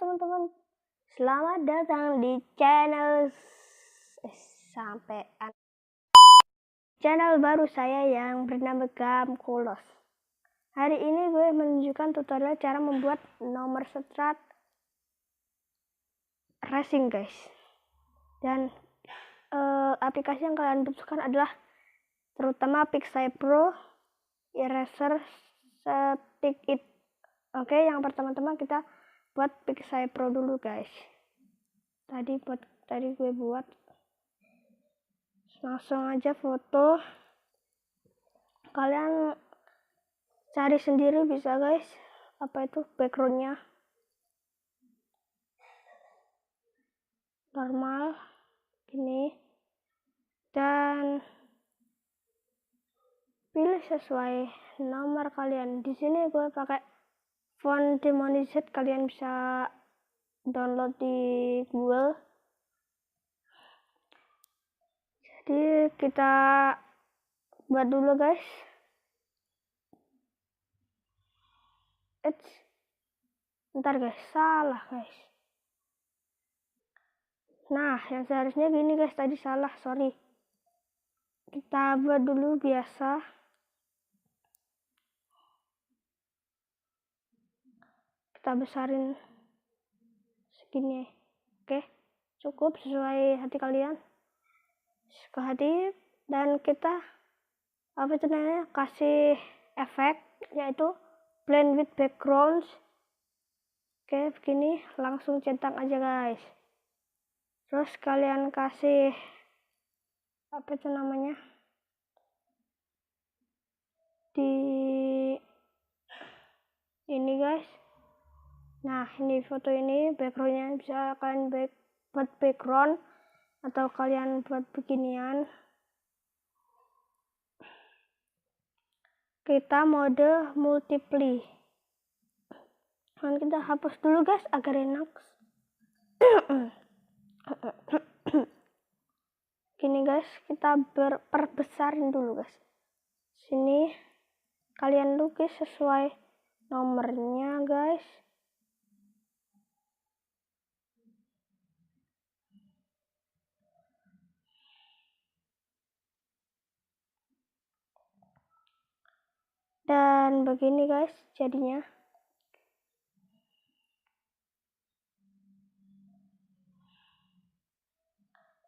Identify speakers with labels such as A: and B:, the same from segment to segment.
A: teman-teman, selamat datang di channel baru saya yang bernama Gamkulos. Hari ini gue menunjukkan tutorial cara membuat nomor strat racing guys. Dan aplikasi yang kalian butuhkan adalah terutama Pixie Pro, Eraser, Stick It. Oke, yang pertama-tama kita buat Pixie Pro dulu guys. Tadi gue buat, langsung aja foto. Kalian cari sendiri bisa guys, apa itu backgroundnya normal gini, dan pilih sesuai nomor kalian. Di sini gue pakai font Demonized, kalian bisa download di Google. Jadi kita buat dulu guys. Bentar guys, salah guys. Nah, yang seharusnya gini guys, tadi salah, sorry. Kita buat dulu biasa. Kita besarin segini. Oke, cukup sesuai hati kalian. Ke hati, dan kita apa itu namanya, kasih efek yaitu blend with backgrounds. Oke, begini langsung centang aja guys. Terus kalian kasih apa itu namanya, di ini guys. Nah, ini foto ini backgroundnya bisa kalian buat background atau kalian buat beginian. Kita mode multiply. Dan kita hapus dulu guys agar enak. Gini guys, kita perbesarin dulu guys. Sini kalian lukis sesuai nomornya guys. Dan begini guys jadinya.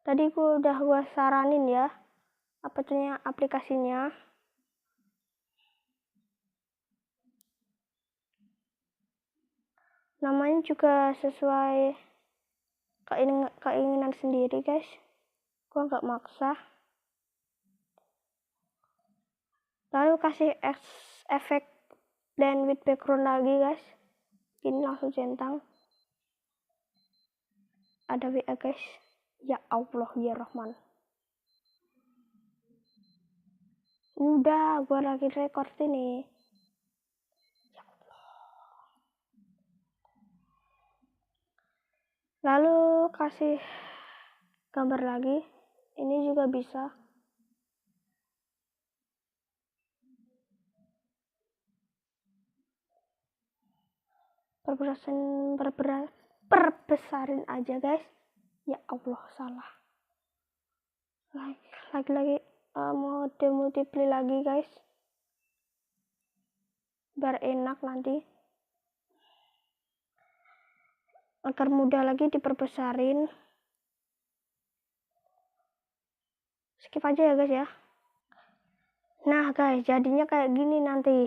A: Tadi gue saranin ya apa tuh aplikasinya. Namanya juga sesuai keinginan sendiri guys. Gue nggak maksa. Lalu kasih efek blend with background lagi guys. Ini langsung centang. Ada WA guys. Ya Allah ya Rahman. Udah, gue lagi record ini. Ya Allah. Lalu kasih gambar lagi. Ini juga bisa. Perbesarin aja guys. Ya Allah, salah. Lagi mode multiply lagi guys, biar enak nanti, agar mudah lagi diperbesarin. Skip aja ya guys ya. Nah guys, jadinya kayak gini nanti.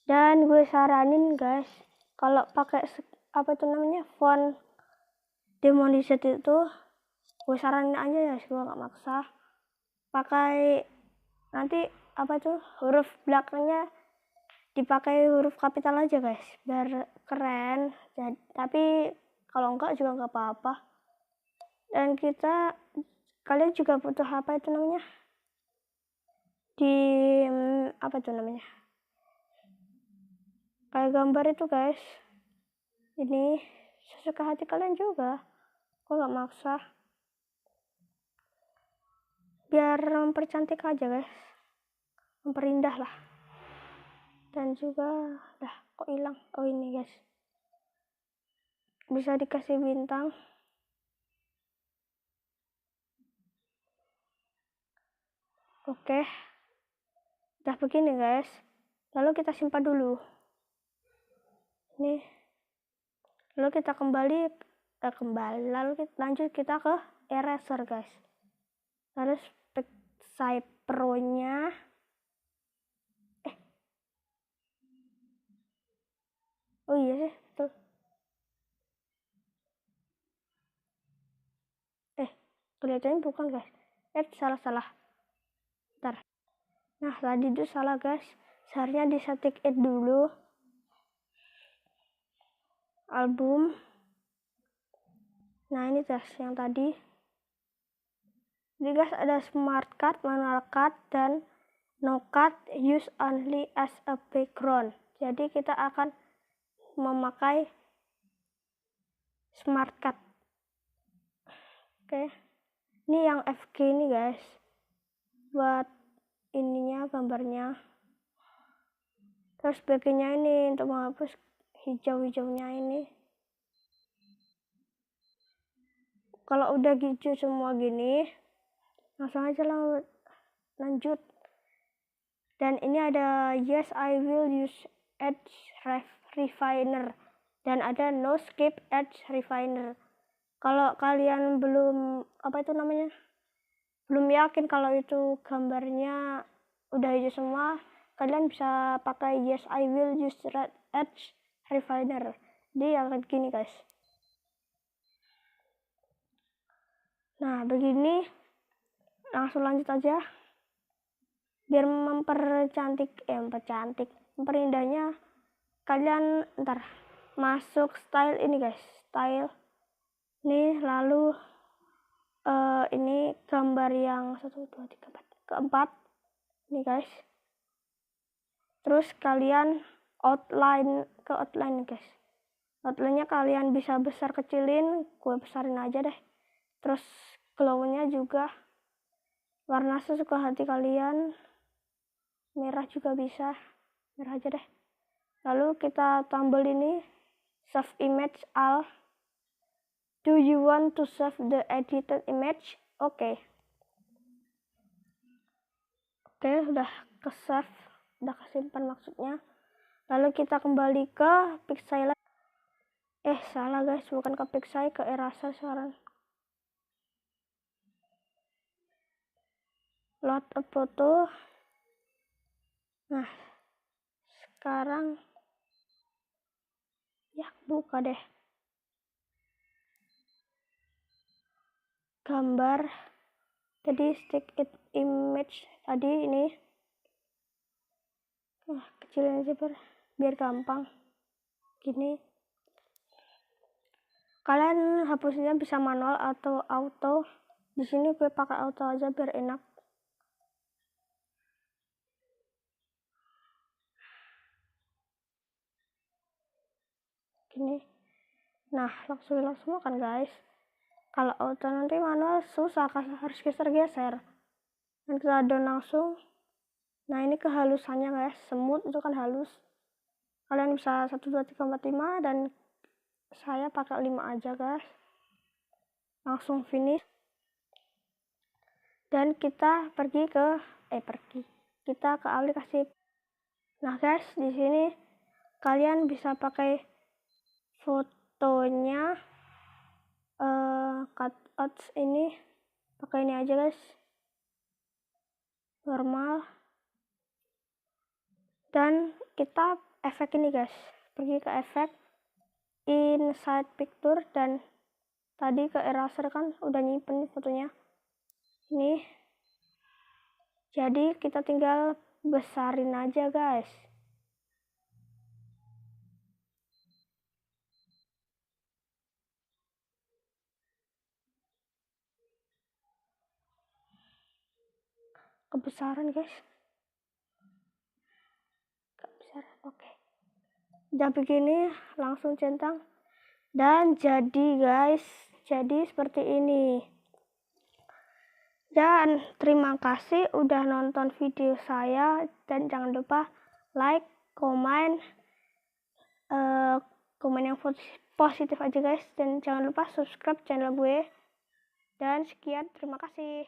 A: Dan gue saranin guys, kalau pakai apa itu namanya, font Demonized itu, gue saranin aja ya, gue gak maksa. Pakai nanti apa tuh, huruf belakangnya dipakai huruf kapital aja guys, biar keren. Tapi kalau enggak juga nggak apa-apa. Dan kalian juga butuh apa itu namanya, di apa itu namanya, kayak gambar itu guys. Ini sesuka hati kalian juga, gue nggak maksa, biar mempercantik aja guys, memperindah lah. Dan juga kok hilang, oh ini guys, bisa dikasih bintang. Oke, udah begini guys, lalu kita simpan dulu nih, lalu kita kembali lalu lanjut kita ke eraser guys. Lalu Pixie Pro nya oh iya sih betul, kelihatannya bukan guys, salah bentar. Nah tadi itu salah guys, seharusnya di static it dulu album. Nah ini tes yang tadi. Jadi guys ada smart cut, manual cut, dan no cut, use only as a background. Jadi kita akan memakai smart cut. Oke, ini yang FG ini guys, buat ininya gambarnya. Terus bagiannya ini untuk menghapus hijau-hijaunya ini. Kalau udah hijau semua gini, langsung aja lanjut. Dan ini ada yes I will use edge refiner, dan ada no skip edge refiner. Kalau kalian belum belum yakin kalau itu gambarnya udah hijau semua, kalian bisa pakai yes I will use red edge refiner. Dia akan gini guys. Nah begini, langsung lanjut aja. Biar memperindahnya, kalian ntar masuk style ini guys, style nih, lalu ini gambar yang 1, 2, 3, 4 keempat nih guys. Terus kalian outline guys. Outline-nya kalian bisa besar kecilin, gue besarin aja deh. Terus glow-nya juga warna sesuka hati kalian, merah juga bisa, merah aja deh. Lalu kita tambal ini save image all. Do you want to save the edited image? Oke, udah ke save, udah kesimpan maksudnya. Lalu kita kembali ke Pixie. Salah guys, bukan ke Pixie, ke eraser sekarang. Load a photo. Nah sekarang ya buka deh gambar tadi, stick it image tadi ini. Kecilin aja biar gampang gini. Kalian hapusnya bisa manual atau auto. Di sini gue pakai auto aja biar enak. Gini. Nah langsung hilang semua kan guys. Kalau auto nanti manual susah, harus geser-geser. Dan kita down langsung. Nah ini kehalusannya guys, semut itu kan halus. Kalian bisa 1, 2, 3, 4, 5, dan saya pakai 5 aja guys. Langsung finish. Dan kita kita ke aplikasi. Nah guys, di sini kalian bisa pakai fotonya cutouts ini, pakai ini aja guys, normal. Dan kita efek ini guys, pergi ke efek inside picture, dan tadi ke eraser kan udah nyimpen fotonya ini. Jadi kita tinggal besarin aja guys. Kebesaran guys, kebesaran. Oke, udah begini langsung centang, dan jadi guys, jadi seperti ini. Dan terima kasih udah nonton video saya, dan jangan lupa like, komen yang positif aja guys, dan jangan lupa subscribe channel gue. Dan sekian, terima kasih.